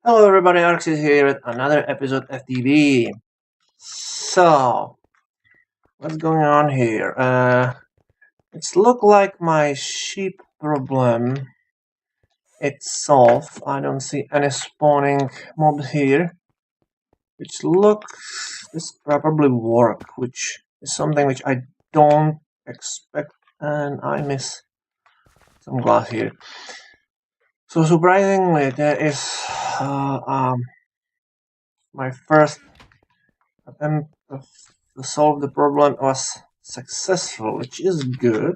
Hello everybody, Arx is here with another episode of TV. So, what's going on here? It's look like my sheep problem. It's solved. I don't see any spawning mobs here. Which looks this probably work, which is something which I don't expect, and I miss some glass here. So surprisingly, there is my first attempt to solve the problem was successful, which is good.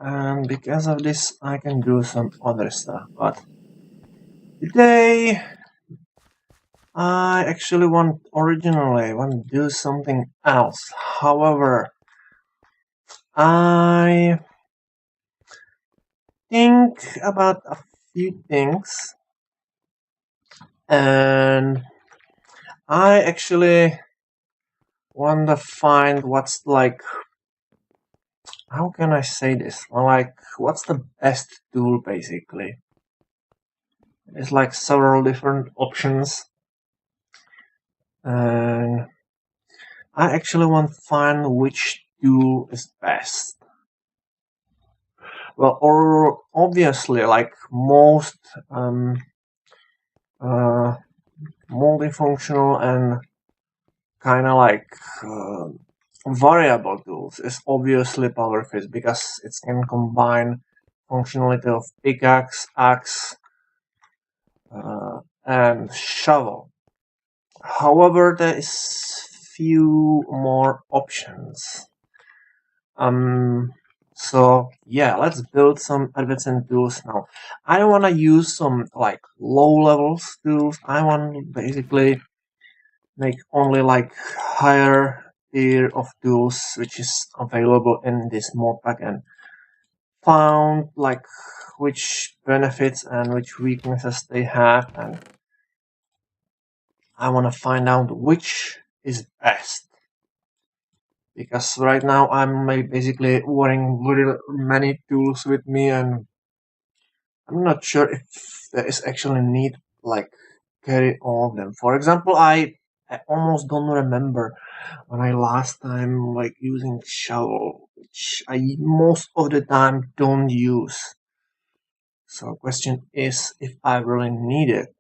And because of this, I can do some other stuff. But today, I actually originally want to do something else. However, I think about a few things, and I actually want to find what's like. How can I say this? Well, like, what's the best tool basically? It's like several different options, and I actually want to find which tool is best. Well, or obviously, like most multifunctional and kind of like variable tools is obviously power fist because it can combine functionality of pickaxe, axe, and shovel. However, there is few more options. So yeah, let's build some advanced tools now. I don't want to use some like low levels tools. I want to basically make only like higher tier of tools which is available in this mod pack and found like which benefits and which weaknesses they have, and I want to find out which is best. Because right now I'm basically wearing very many tools with me, and I'm not sure if there is actually need like carry all of them. For example, I almost don't remember when I last time like using shovel, which I most of the time don't use. So question is if I really need it.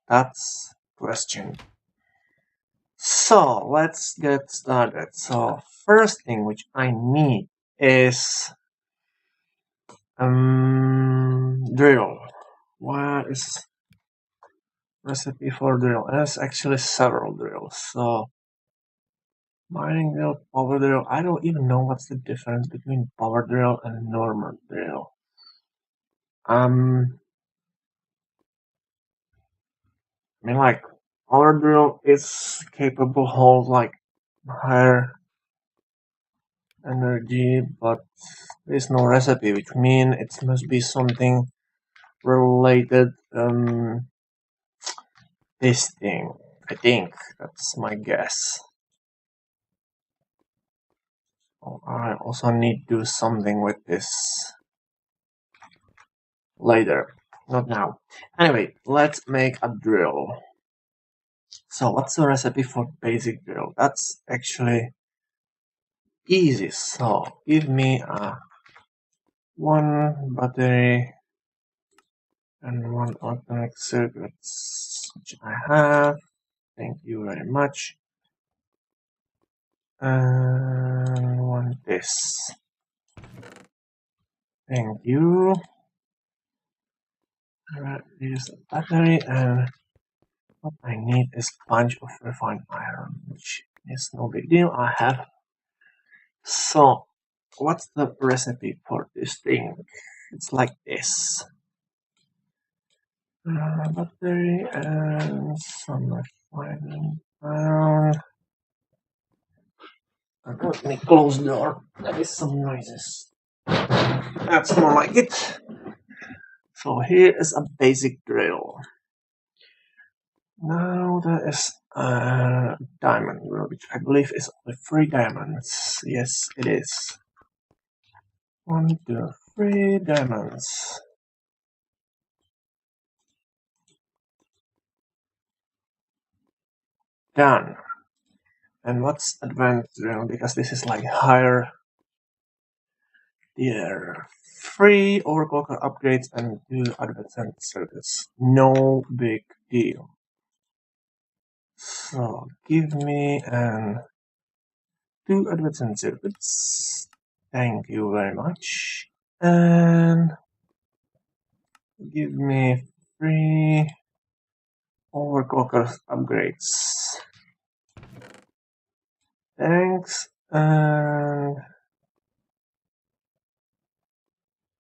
That's question. So let's get started. So first thing which I need is drill. What is recipe for drill? There's actually several drills. So mining drill, power drill. I don't even know what's the difference between power drill and normal drill. I mean, like power drill is capable of like higher energy, but there's no recipe, which means it must be something related. This thing, I think that's my guess. Oh, I also need to do something with this later, not now. Anyway, let's make a drill. So what's the recipe for basic drill? That's actually easy. So give me a one battery and one electronic circuits, which I have. Thank you very much. And one this. Thank you. Use the battery, and what I need is a bunch of refined iron, which is no big deal. I have. So, what's the recipe for this thing? It's like this. Battery and some refined iron. Let me close the door. There is some noises. That's more like it. So here is a basic drill. Now there is a diamond drill, which I believe is only 3 diamonds. Yes, it is. 1, 2, 3 diamonds. Done. And what's advanced drill? Because this is like higher tier. 3 overclocker upgrades and 2 advanced circuits. No big deal. So give me 2 advanced circuits. Thank you very much. And give me 3 overclocker upgrades. Thanks. And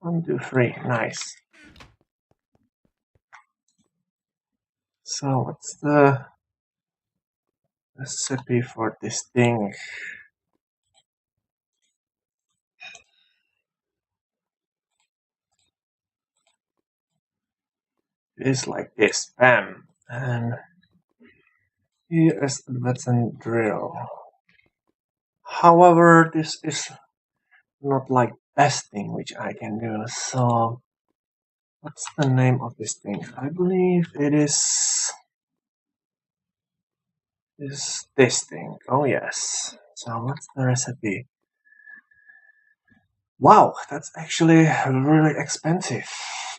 1, 2, 3. Nice. So what's the recipe for this thing? It is like this. Bam. And here is advanced drill. However, this is not like best thing which I can do. So what's the name of this thing? I believe it is this thing. Oh yes. So what's the recipe? Wow, that's actually really expensive,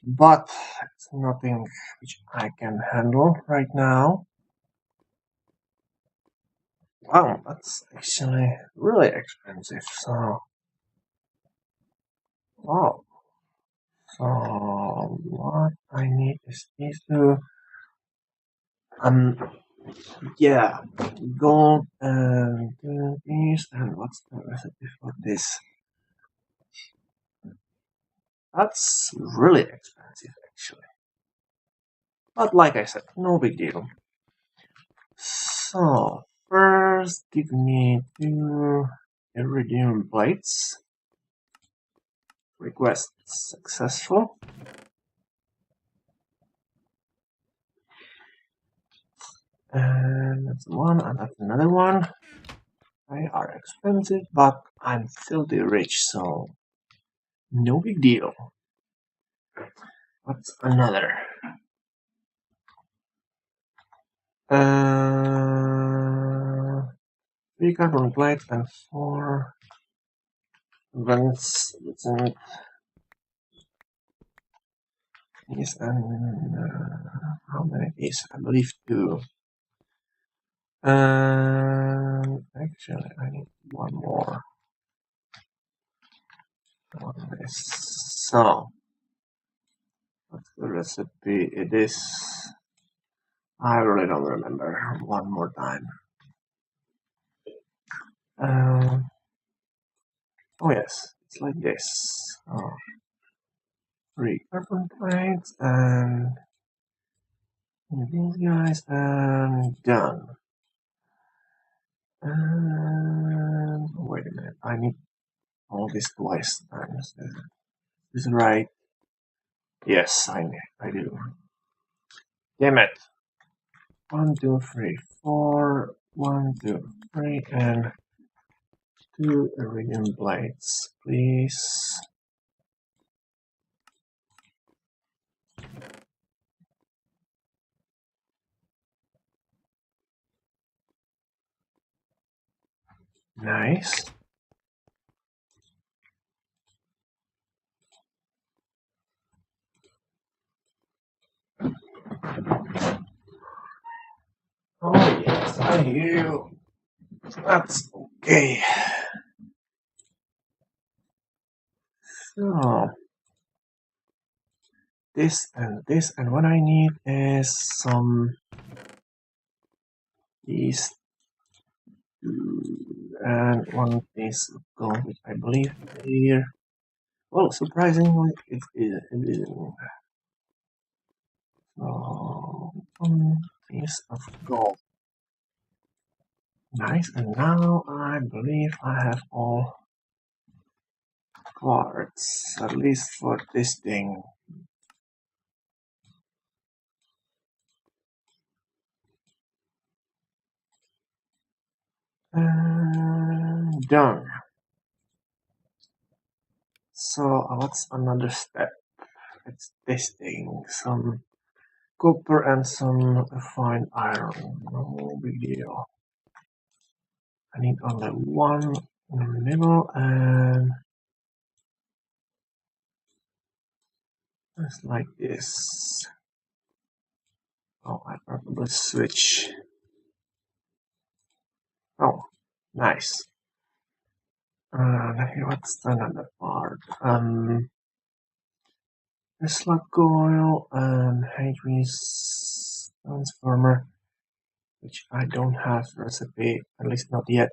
but it's nothing which I can handle right now. Wow, that's actually really expensive. So wow. So what I need is these two. Yeah, gold and these. And what's the recipe for this? That's really expensive, actually. But like I said, no big deal. So first, give me 2 iridium plates. Request successful. And that's one, and that's another one. They are expensive, but I'm filthy rich, so no big deal. What's another? Three carbon plates and 4 vents. Yes, and how many is? I believe 2. Actually, I need one more. So, what's the recipe? It is. I really don't remember. One more time. Oh yes, it's like this. 3 carbon plates and these guys, and done. And wait a minute, I need all this twice times. Is it right? Yes, I do. Damn it. 1, 2, 3, 4. 1, 2, 3, and 2 iridium blades, please. Nice. Oh yes, I hear you. That's okay. So this, and what I need is some these and one piece of gold, which I believe here. Well, surprisingly, it is. So one piece of gold. Nice, and now I believe I have all quartz, at least for this thing. And done. So what's another step? It's this thing. Some copper and some fine iron. No big deal. I need only one in the middle and just like this. Oh, I probably switch. Oh, nice. Here, what's another part? Tesla coil and H transformer, which I don't have recipe, at least not yet.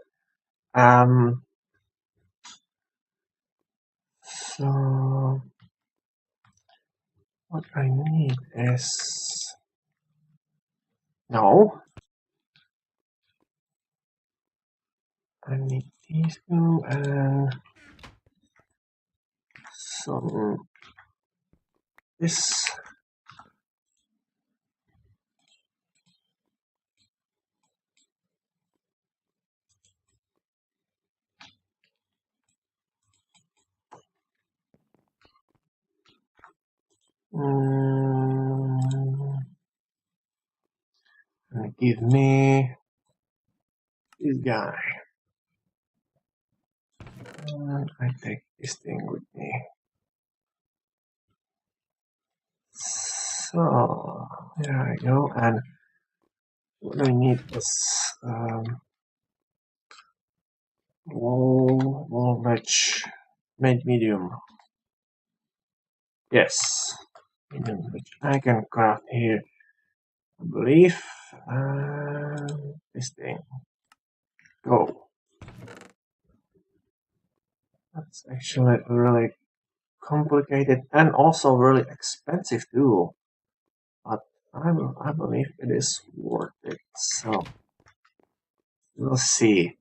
So what I need is no. I need these two and some this. And give me this guy. And I take this thing with me. So here I go. And what I need is wall wedge made medium. Yes, medium, which I can craft here. I believe this thing. Go. That's actually really complicated and also really expensive too. But I believe it is worth it. So we'll see.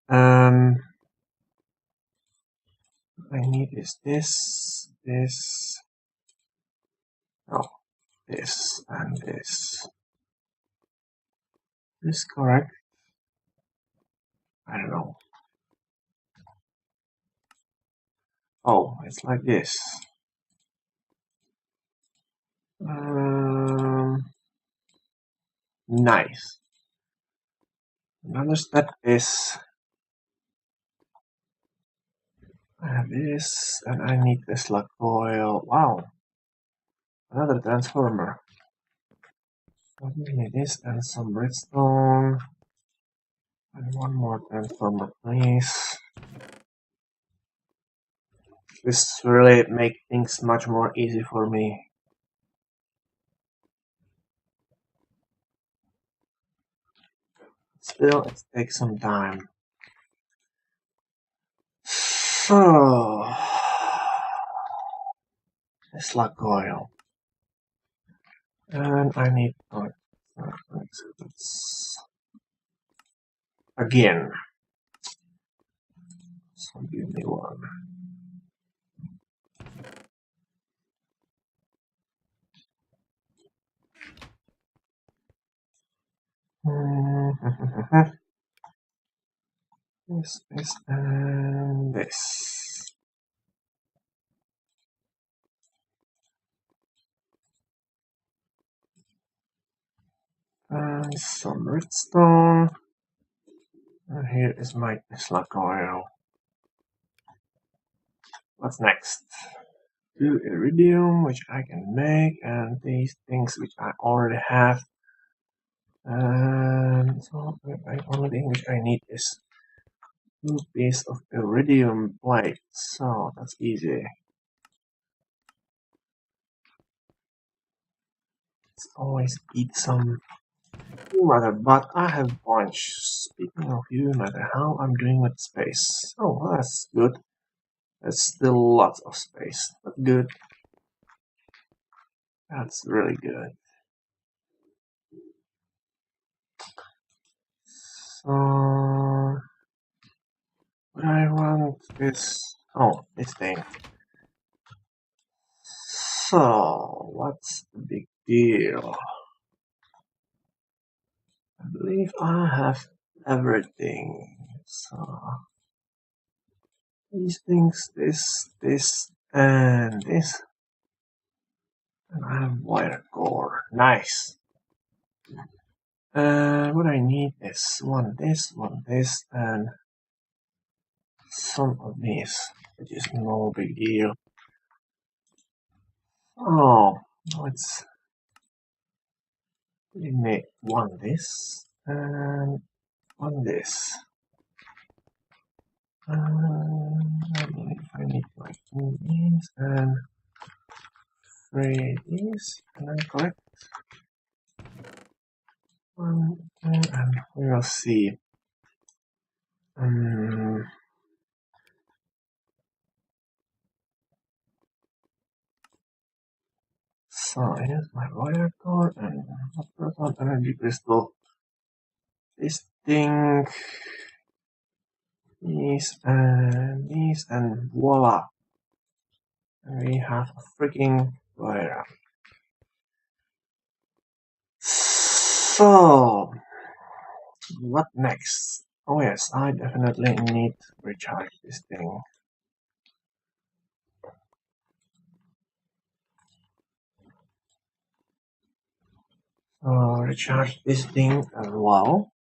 I need this, oh, this, and this. Is correct? I don't know. Oh, it's like this. Nice. Another step is I have this, and I need this like coil. Wow, another transformer. So we need this and some redstone, and one more transformer, please. This really make things much more easy for me. Still, it takes some time. So, Tesla coil. And I need again. So give me one. This, and this. And some redstone. And here is my Tesla coil. What's next? 2 iridium, which I can make, and these things which I already have. And so the only thing which I need is 2 pieces of iridium plate. So that's easy. Let's always eat some matter, but I have a bunch. Speaking of you matter, how I'm doing with space. Oh, that's good. That's still lots of space, but good. That's really good. So what I want is this thing. So what's the big deal? I believe I have everything. So these things, this, and this. And I have wire core. Nice. What I need is one this, and some of these, which is no big deal. Oh, let's make one this and one this. I need like two these and three these, and then collect one, and we will see. So here's my wire cord and proton energy crystal. This thing is and voila! And we have a freaking wire. So what next? Oh yes, I definitely need to recharge this thing. So recharge this thing as well.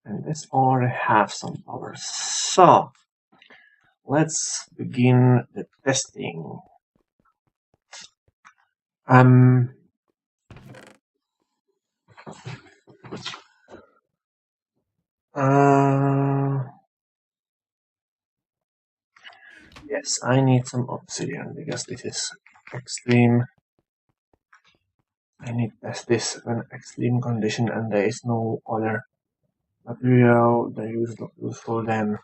And this already have some power. So let's begin the testing. Uh, yes, I need some obsidian because this is extreme. I need to test this in extreme condition and there is no other material that is useful than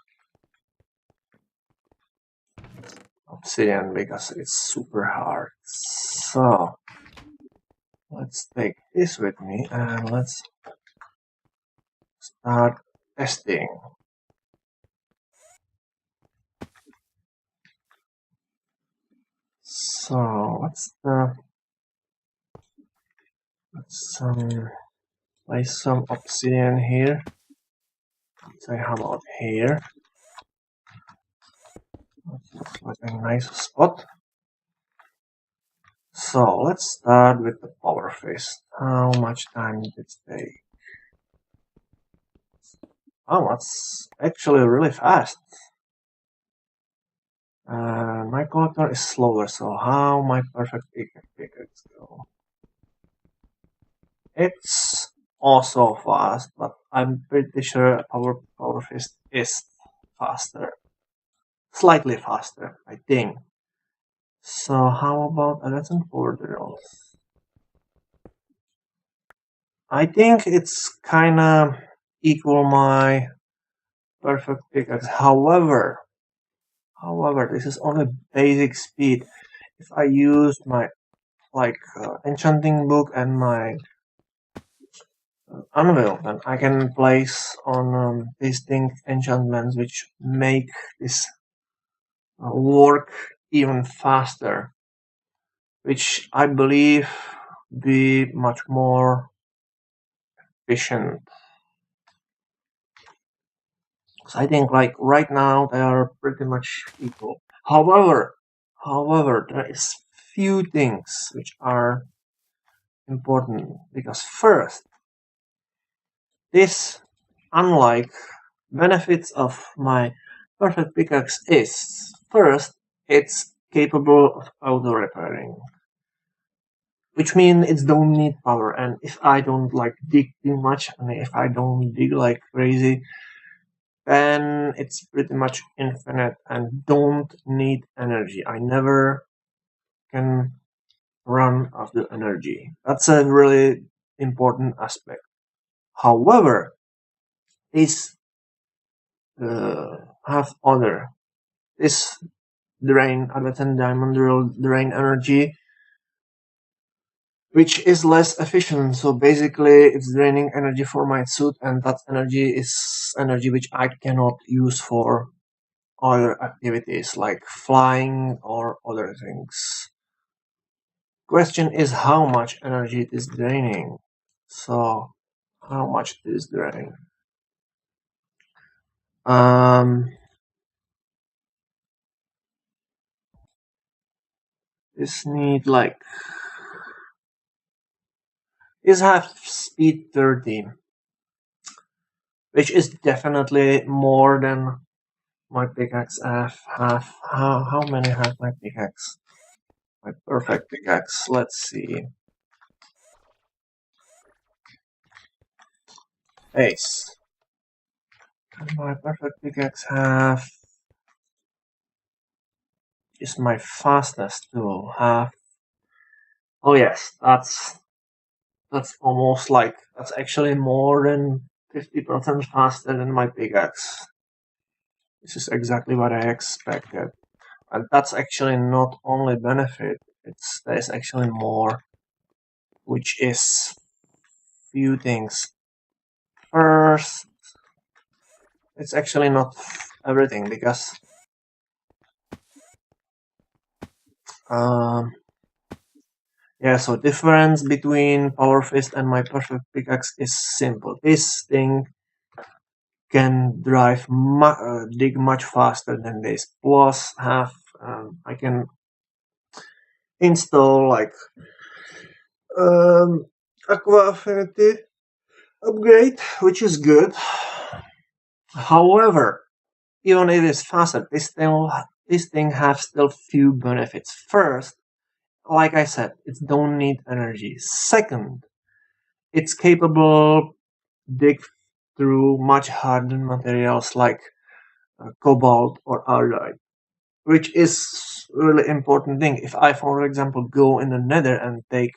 obsidian because it's super hard. So let's take this with me and let's start testing. So let's place some obsidian here. So how about here? Looks like a nice spot. So let's start with the power phase. How much time did it take? Oh, that's actually really fast. My collector is slower, so how my perfect pickaxe go? It's also fast, but I'm pretty sure our power fist is faster. Slightly faster, I think. So how about a lesson for drills? I think it's kinda equal my perfect pickaxe. However, this is only basic speed. If I use my enchanting book and my anvil, then I can place on distinct enchantments which make this work even faster, which I believe be much more efficient. So I think like right now they are pretty much equal. However, there is few things which are important because first, this unlike benefits of my perfect pickaxe is first, it's capable of auto repairing, which means it don't need power. And if I don't like dig too much, and if I don't dig like crazy, then it's pretty much infinite and don't need energy. I never can run out of energy. That's a really important aspect. However, these have other this drain advanced diamond drill drain energy, which is less efficient. So basically, it's draining energy for my suit, and that energy is energy which I cannot use for other activities like flying or other things. Question is how much energy it is draining. So how much it is draining? Um, This need like is have speed 30, which is definitely more than my pickaxe have. How many have my pickaxe? My perfect pickaxe. Let's see. Ace. And my perfect pickaxe have is my fastest tool. Have oh yes, that's almost like that's actually more than 50% faster than my pickaxe. This is exactly what I expected. And that's actually not only benefit, there's actually more, which is few things. First, it's actually not everything because um yeah, so difference between power fist and my perfect pickaxe is simple. This thing can dig much faster than this. Plus, have I can install like um, Aqua Affinity upgrade, which is good. However, even if it is faster, this thing has still few benefits. First, like I said, it don't need energy. Second, it's capable dig through much hardened materials like cobalt or alloy, which is really important thing. If I, for example, go in the nether and take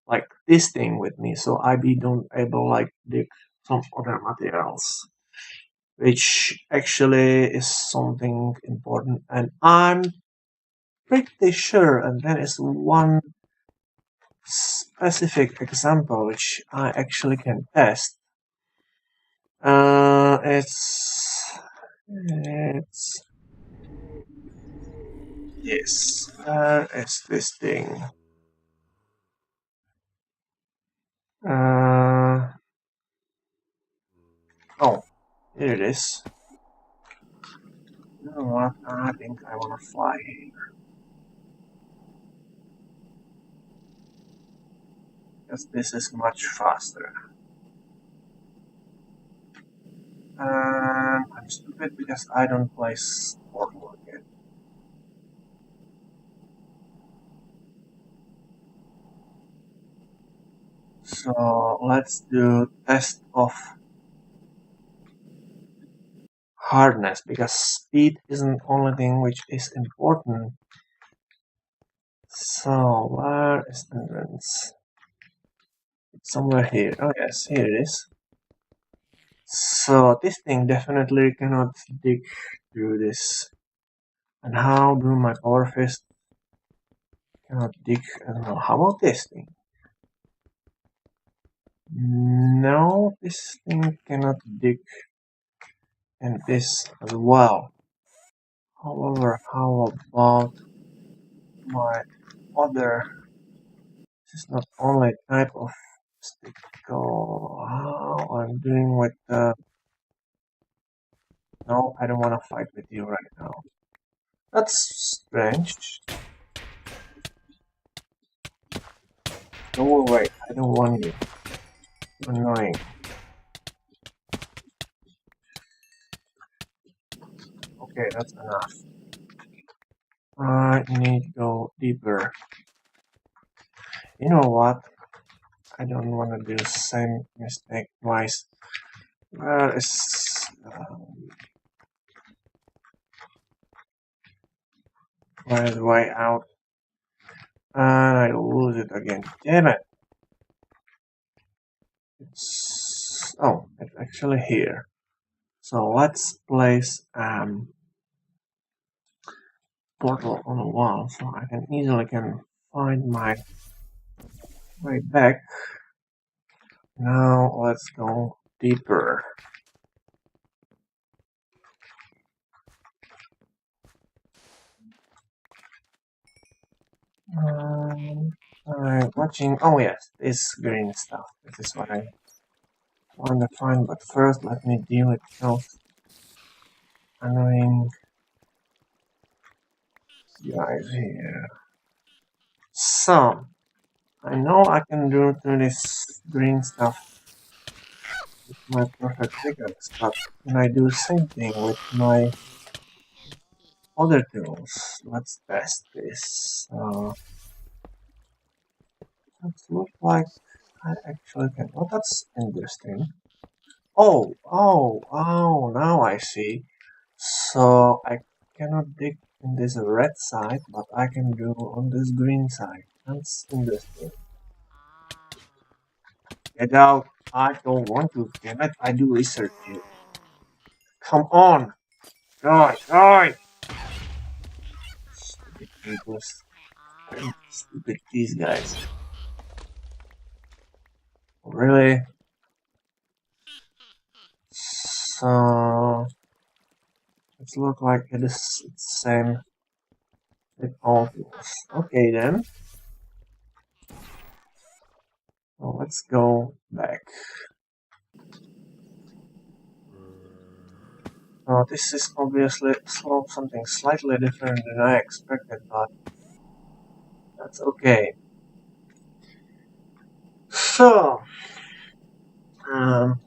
like this thing with me, so I be don't able like dig some other materials, which actually is something important. And I'm pretty sure, and there is one specific example which I actually can test. It's yes. Where is this thing? Uh, oh, here it is. You know what? I think I wanna fly here because this is much faster. And I'm stupid because I don't place portal yet. So let's do test of hardness because speed isn't only thing which is important. So where is the entrance? It's somewhere here. Oh yes, here it is. So this thing definitely cannot dig through this. And how do my power fist cannot dig? I don't know. How about this thing? No, this thing cannot dig and this as well. However, how about my other? This is not only type of stick. So how I'm doing with the. No, I don't want to fight with you right now. That's strange. Go away. I don't want you. You're annoying. Okay, that's enough. I need to go deeper. You know what? I don't want to do the same mistake twice. Where is where is the way out? And I lose it again. Damn it! It's actually here. So let's place portal on the wall so I can easily find my way back. Now let's go deeper. I'm watching. Oh yes, this green stuff. This is what I want to find. But first, let me deal with those annoying guys here. So I know I can do this green stuff with my perfect pickaxe, but can I do the same thing with my other tools? Let's test this. It looks like I actually can. Oh, that's interesting. Oh, now I see. So I cannot dig in this red side, but I can do on this green side. That's interesting. Get out. I don't want to. Damn it. I do research here. Come on. Die. Stupid creepers. Stupid these guys. Really? So it looks like it is the same with all tools. Okay then. So let's go back. This is obviously something slightly different than I expected, but that's okay. So, um,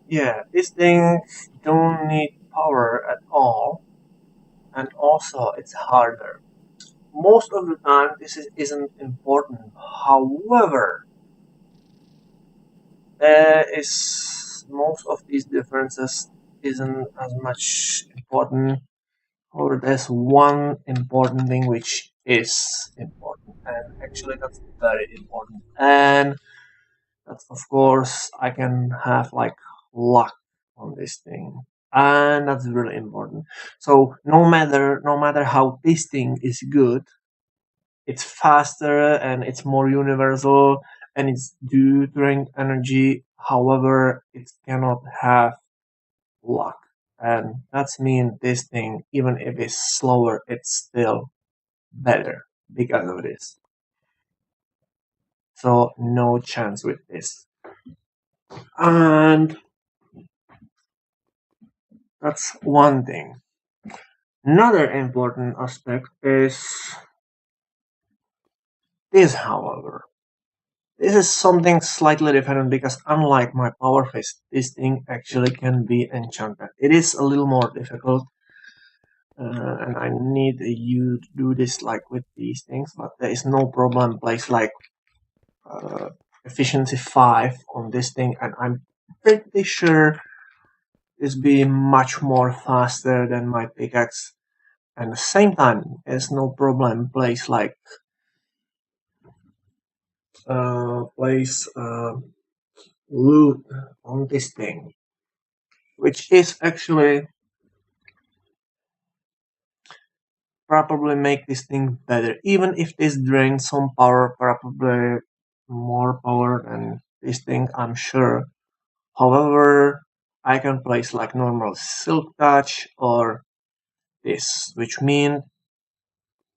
yeah, these things don't need power at all, and also it's harder. Most of the time, isn't important. However, there is most of these differences isn't as much important. Or there's one important thing which is important, and actually that's very important. And that's of course I can have like luck on this thing, and that's really important. So no matter how this thing is good, it's faster and it's more universal and it's due during energy. However, it cannot have luck. And that's mean this thing, even if it's slower, it's still better because of this. So no chance with this. And that's one thing. Another important aspect is this, however. This is something slightly different because unlike my power fist, this thing actually can be enchanted. It is a little more difficult, and I need you to do this like with these things, but there is no problem place like uh, efficiency 5 on this thing, and I'm pretty sure this be much more faster than my pickaxe. And at the same time, there's no problem place like place loot on this thing, which is actually probably make this thing better. Even if this drains some power, probably more power than this thing, I'm sure. However, I can place like normal silk touch or this, which means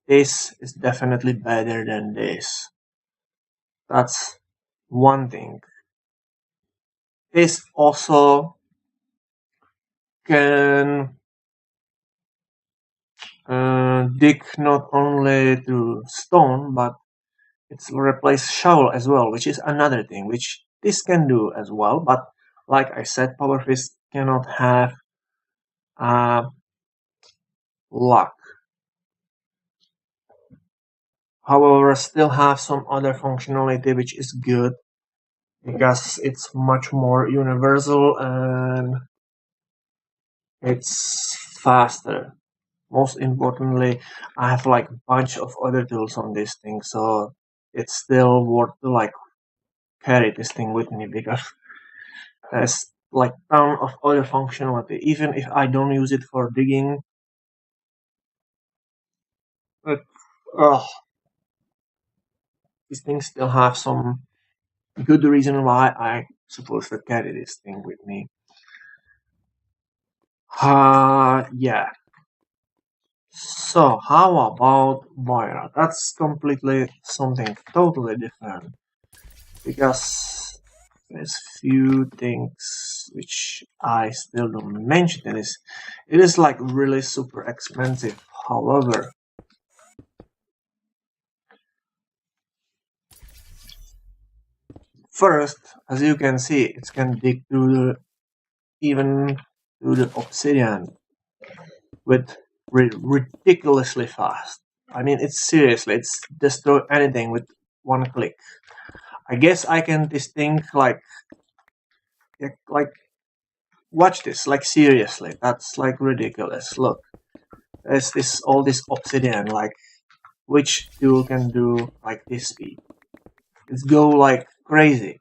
this is definitely better than this. That's one thing. This also can dig not only to stone, but it's replace shovel as well, which is another thing which this can do as well. But like I said, power fist cannot have uh, luck. However, still have some other functionality which is good because it's much more universal and it's faster. Most importantly, I have like a bunch of other tools on this thing, so it's still worth to like carry this thing with me because there's like ton of other functionality. Even if I don't use it for digging, but these things still have some good reason why I supposed to carry this thing with me. Yeah. So how about Moira? That's completely something totally different because there's few things which I still don't mention. It is like really super expensive. However, First, as you can see, it can dig through even through the obsidian with ridiculously fast. I mean, it's seriously, it's destroy anything with one click. I guess I can distinct like watch this, like seriously, that's like ridiculous. Look, there's this all this obsidian, like which tool can do like this speed. It's go like crazy.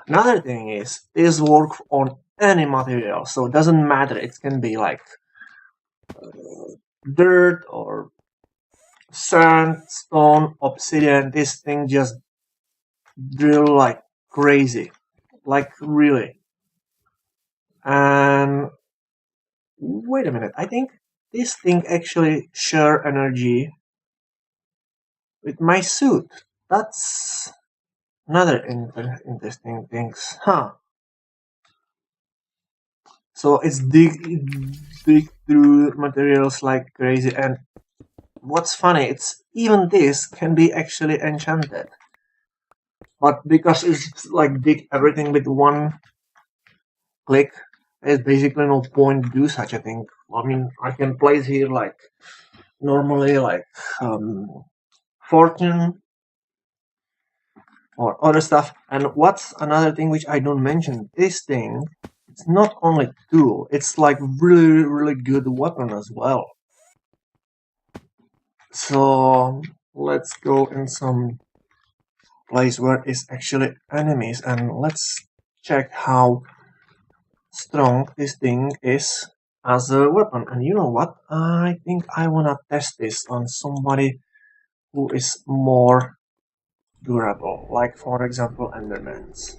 Another thing is this work on any material, so it doesn't matter. It can be like dirt or sand, stone, obsidian. This thing just drill like crazy, like really. And wait a minute, I think this thing actually share energy with my suit. That's another interesting things, huh? So it's dig through materials like crazy, and what's funny, it's even this can be actually enchanted, but because it's like dig everything with one click, there's basically no point to do such a thing. I mean, I can place here like normally like fortune or other stuff. And what's another thing which I don't mention? This thing, it's not only tool, it's like really good weapon as well. So let's go in some place where it's actually enemies and let's check how strong this thing is as a weapon. And you know what? I think I wanna test this on somebody who is more durable, like for example Endermans.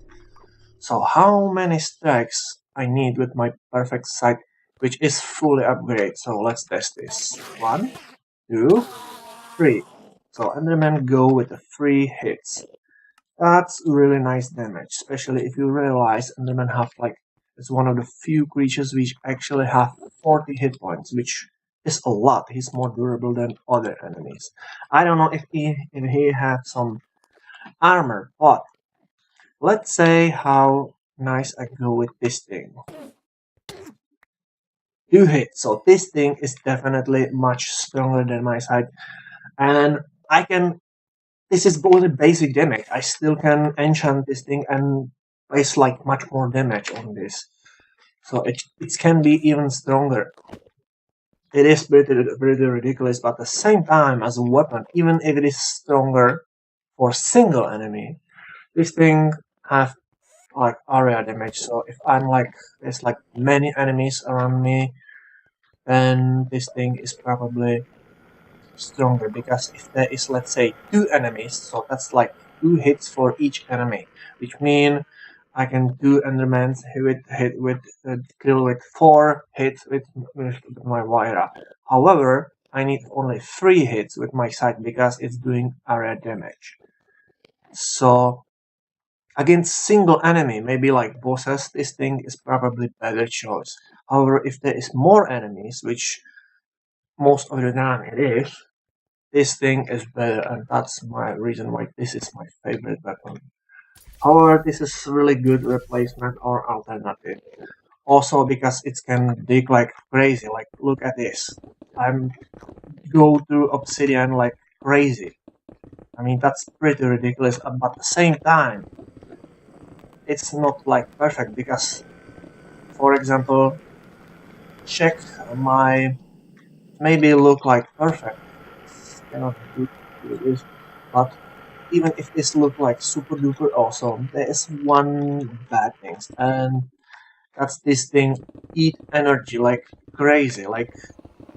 So how many strikes I need with my perfect sight, which is fully upgraded. So let's test this. 1, 2, 3. So Enderman go with the 3 hits. That's really nice damage, especially if you realize Enderman have like it's one of the few creatures which actually have 40 hit points, which is a lot. He's more durable than other enemies. I don't know if he had some armor, but let's say how nice I go with this thing. 2 hits, so this thing is definitely much stronger than my side, and I can. This is only basic damage. I still can enchant this thing and place like much more damage on this. So it can be even stronger. It is pretty ridiculous, but at the same time, as a weapon, even if it is stronger for single enemy, this thing have like area damage. So if I'm like there's like many enemies around me, then this thing is probably stronger because if there is let's say 2 enemies, so that's like 2 hits for each enemy, which mean I can do Endermans hit with kill with 4 hits with my Vaira. However, I need only 3 hits with my scythe because it's doing area damage. So against single enemy, maybe like bosses, this thing is probably better choice. However, if there is more enemies, which most of the time it is, this thing is better, and that's my reason why this is my favorite weapon. However, this is really good replacement or alternative. Also because it can dig like crazy. Like look at this. I'm go through obsidian like crazy. I mean that's pretty ridiculous, but at the same time, it's not like perfect because, for example, check my maybe look like perfect. It's cannot do this, but even if this look like super duper awesome, there is one bad thing, and that's this thing eat energy like crazy. Like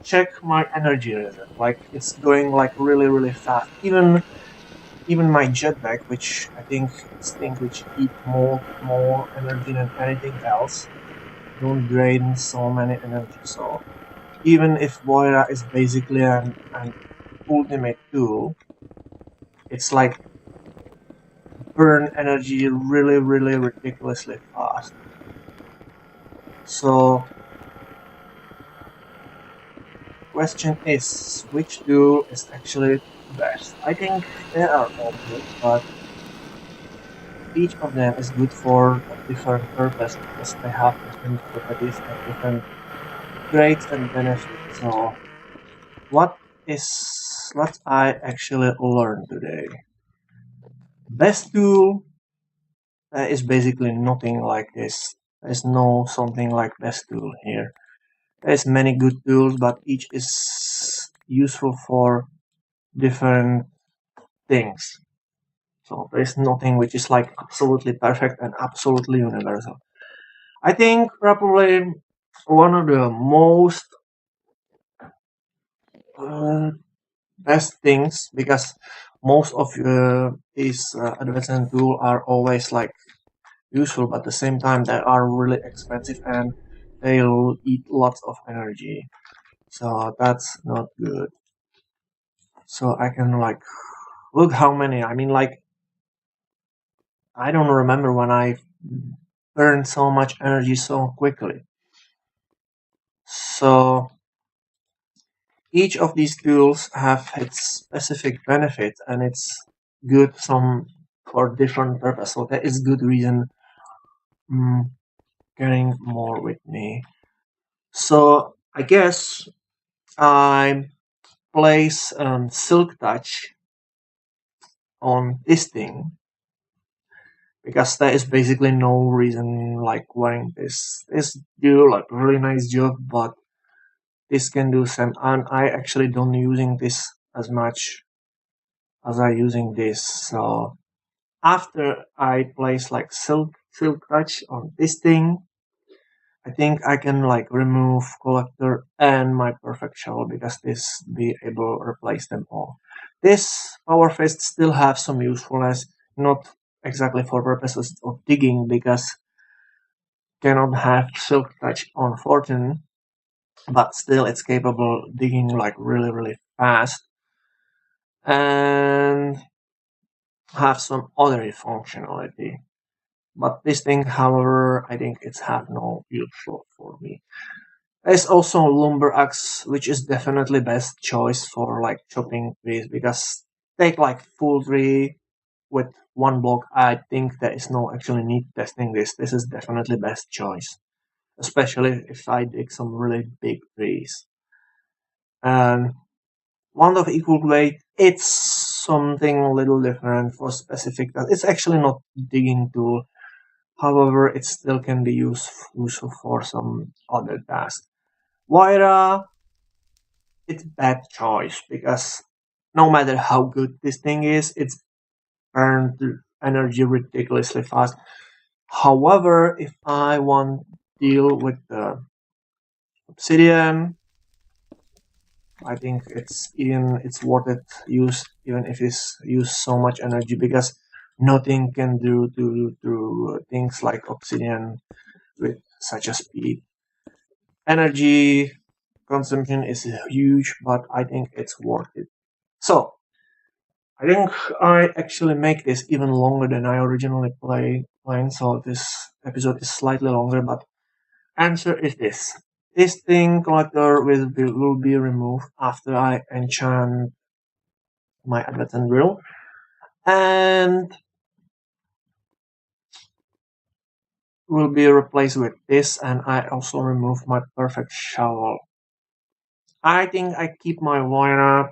check my energy reserve, like it's going like really fast. Even my jetpack, which I think it's thing which eat more energy than anything else, don't drain so many energy. So even if Voira is basically an ultimate tool, it's like burn energy really ridiculously fast. So question is which tool is actually best? I think they are all good, but each of them is good for a different purpose because they have different properties and different traits and benefits. So what I actually learned today? Best tool is basically nothing like this. There's no something like best tool here. There's many good tools, but each is useful for different things. So there's nothing which is like absolutely perfect and absolutely universal. I think probably one of the most uh, best things because most of these advanced tools are always like useful, but at the same time they are really expensive and they'll eat lots of energy. So that's not good. So I can like look how many. I mean, like I don't remember when I burned so much energy so quickly. So each of these tools have its specific benefit and it's good some for different purpose. So that is good reason mm, carrying more with me. So I guess I place Silk Touch on this thing because there is basically no reason like wearing this. This do like really nice job, but this can do some, and I actually don't using this as much as I using this. So after I place like silk touch on this thing, I think I can like remove collector and my perfect shovel because this be able to replace them all. This power fist still have some usefulness, not exactly for purposes of digging because cannot have silk touch on fortune, but still it's capable digging like really fast and have some other functionality. But this thing, however, I think it's have no use for me. There's also lumber axe, which is definitely best choice for like chopping trees because take like full tree with one block. I think there is no actually need testing this. This is definitely best choice, especially if I dig some really big trees. And one of equal weight, it's something a little different for specific. It's actually not digging tool. However, it still can be useful for some other tasks. Waira, it's bad choice because no matter how good this thing is, it's burned energy ridiculously fast. However, if I want to deal with the obsidian, I think it's worth it use even if it's use so much energy because nothing can do to things like obsidian with such a speed. Energy consumption is huge, but I think it's worth it. So I think I actually make this even longer than I originally planned. So this episode is slightly longer, but answer is this. This thing collector will be removed after I enchant my advanced drill and will be replaced with this and I also remove my perfect shovel. I think I keep my wire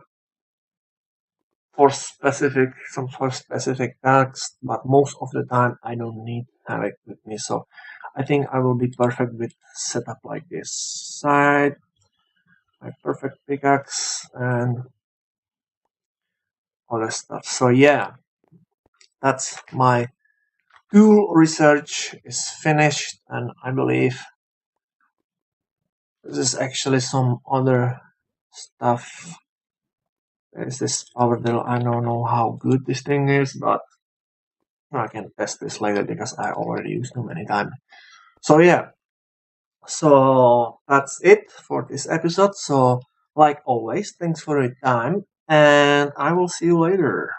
for specific tasks, but most of the time I don't need to have it with me. So I think I will be perfect with setup like this. Side, my perfect pickaxe and other stuff. So yeah, that's my tool research is finished and I believe this is actually some other stuff. There's this power drill. I don't know how good this thing is, but I can test this later because I already used too many times. So yeah, so that's it for this episode. So like always, thanks for your time and I will see you later.